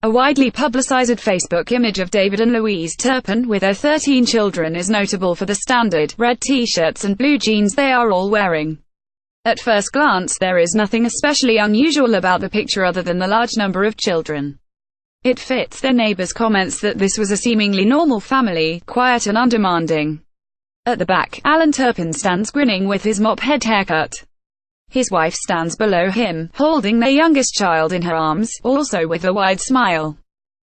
A widely publicized Facebook image of David and Louise Turpin with their 13 children is notable for the standard red t-shirts and blue jeans they are all wearing. At first glance, there is nothing especially unusual about the picture other than the large number of children. It fits their neighbors' comments that this was a seemingly normal family, quiet and undemanding. At the back, Alan Turpin stands grinning with his mop head haircut. His wife stands below him, holding their youngest child in her arms, also with a wide smile.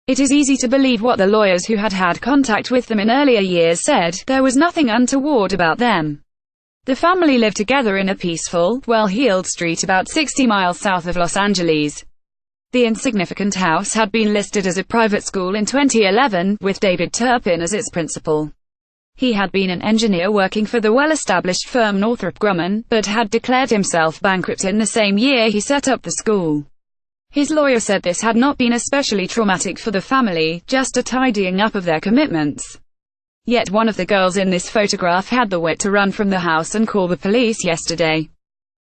It is easy to believe what the lawyers who had had contact with them in earlier years said: there was nothing untoward about them. The family lived together in a peaceful, well-heeled street about 60 miles south of Los Angeles. The insignificant house had been listed as a private school in 2011, with David Turpin as its principal. He had been an engineer working for the well-established firm Northrop Grumman, but had declared himself bankrupt in the same year he set up the school. His lawyer said this had not been especially traumatic for the family, just a tidying up of their commitments. Yet one of the girls in this photograph had the wit to run from the house and call the police yesterday.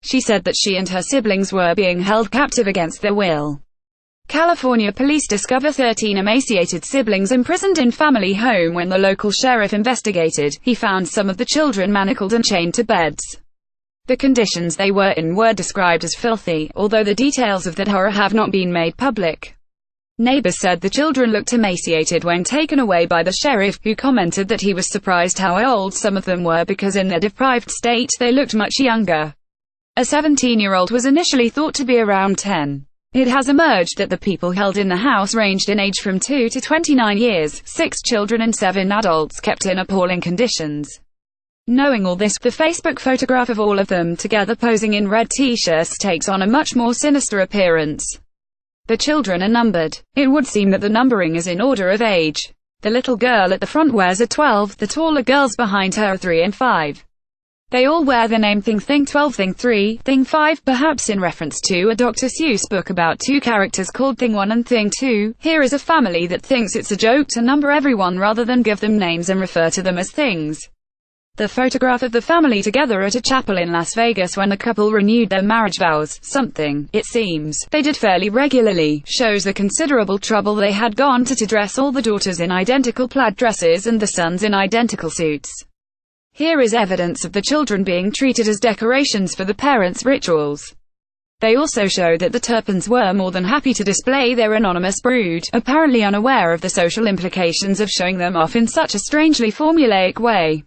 She said that she and her siblings were being held captive against their will. California police discover 13 emaciated siblings imprisoned in family home. When the local sheriff investigated, he found some of the children manacled and chained to beds. The conditions they were in were described as filthy, although the details of that horror have not been made public. Neighbors said the children looked emaciated when taken away by the sheriff, who commented that he was surprised how old some of them were because in their deprived state they looked much younger. A 17-year-old was initially thought to be around 10. It has emerged that the people held in the house ranged in age from 2 to 29 years, 6 children and 7 adults kept in appalling conditions. Knowing all this, the Facebook photograph of all of them together posing in red t-shirts takes on a much more sinister appearance. The children are numbered. It would seem that the numbering is in order of age. The little girl at the front wears a 12, the taller girls behind her are 3 and 5. They all wear the name Thing 12, Thing 3, Thing 5, perhaps in reference to a Dr. Seuss book about two characters called Thing 1 and Thing 2. Here is a family that thinks it's a joke to number everyone rather than give them names and refer to them as things. The photograph of the family together at a chapel in Las Vegas when the couple renewed their marriage vows, something, it seems, they did fairly regularly, shows the considerable trouble they had gone to dress all the daughters in identical plaid dresses and the sons in identical suits. Here is evidence of the children being treated as decorations for the parents' rituals. They also show that the Turpins were more than happy to display their anonymous brood, apparently unaware of the social implications of showing them off in such a strangely formulaic way.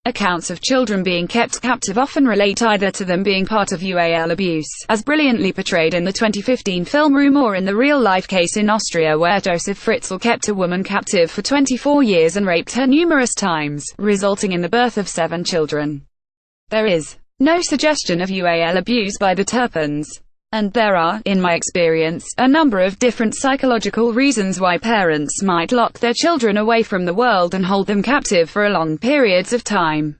Accounts of children being kept captive often relate either to them being part of UAL abuse, as brilliantly portrayed in the 2015 film Room, or in the real-life case in Austria where Josef Fritzl kept a woman captive for 24 years and raped her numerous times, resulting in the birth of 7 children. There is no suggestion of UAL abuse by the Turpins. And there are, in my experience, a number of different psychological reasons why parents might lock their children away from the world and hold them captive for long periods of time.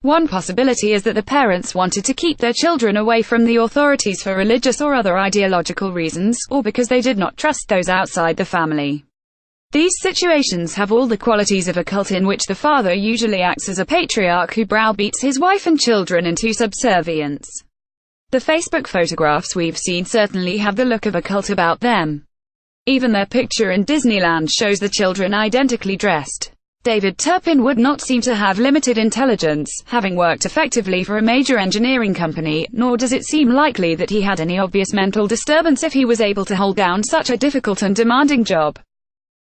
One possibility is that the parents wanted to keep their children away from the authorities for religious or other ideological reasons, or because they did not trust those outside the family. These situations have all the qualities of a cult in which the father usually acts as a patriarch who browbeats his wife and children into subservience. The Facebook photographs we've seen certainly have the look of a cult about them. Even their picture in Disneyland shows the children identically dressed. David Turpin would not seem to have limited intelligence, having worked effectively for a major engineering company, nor does it seem likely that he had any obvious mental disturbance if he was able to hold down such a difficult and demanding job.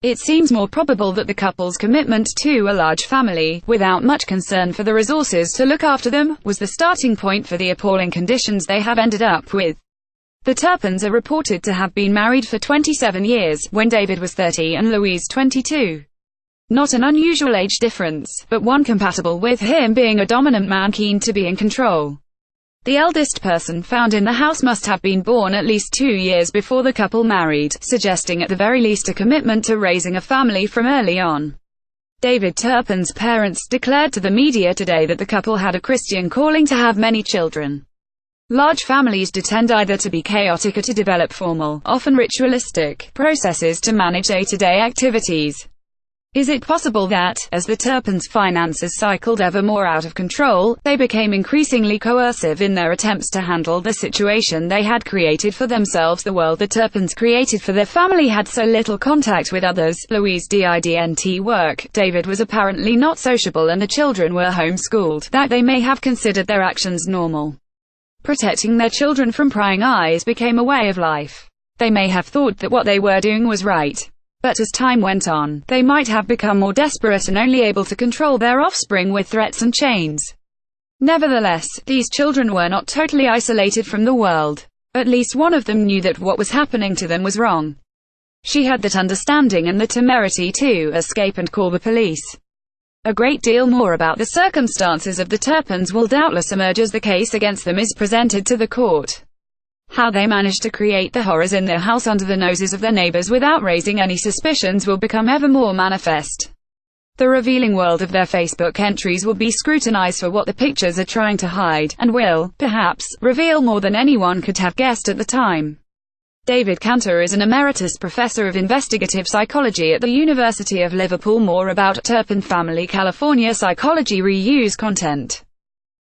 It seems more probable that the couple's commitment to a large family, without much concern for the resources to look after them, was the starting point for the appalling conditions they have ended up with. The Turpins are reported to have been married for 27 years, when David was 30 and Louise 22. Not an unusual age difference, but one compatible with him being a dominant man keen to be in control. The eldest person found in the house must have been born at least 2 years before the couple married, suggesting at the very least a commitment to raising a family from early on. David Turpin's parents declared to the media today that the couple had a Christian calling to have many children. Large families do tend either to be chaotic or to develop formal, often ritualistic, processes to manage day-to-day activities. Is it possible that, as the Turpins' finances cycled ever more out of control, they became increasingly coercive in their attempts to handle the situation they had created for themselves? The world the Turpins created for their family had so little contact with others. Louise didn't work, David was apparently not sociable, and the children were homeschooled, that they may have considered their actions normal. Protecting their children from prying eyes became a way of life. They may have thought that what they were doing was right. But as time went on, they might have become more desperate and only able to control their offspring with threats and chains. Nevertheless, these children were not totally isolated from the world. At least one of them knew that what was happening to them was wrong. She had that understanding and the temerity to escape and call the police. A great deal more about the circumstances of the Turpins will doubtless emerge as the case against them is presented to the court. How they managed to create the horrors in their house under the noses of their neighbors without raising any suspicions will become ever more manifest. The revealing world of their Facebook entries will be scrutinized for what the pictures are trying to hide, and will, perhaps, reveal more than anyone could have guessed at the time. David Cantor is an emeritus professor of investigative psychology at the University of Liverpool. More about Turpin family. California psychology reuse content.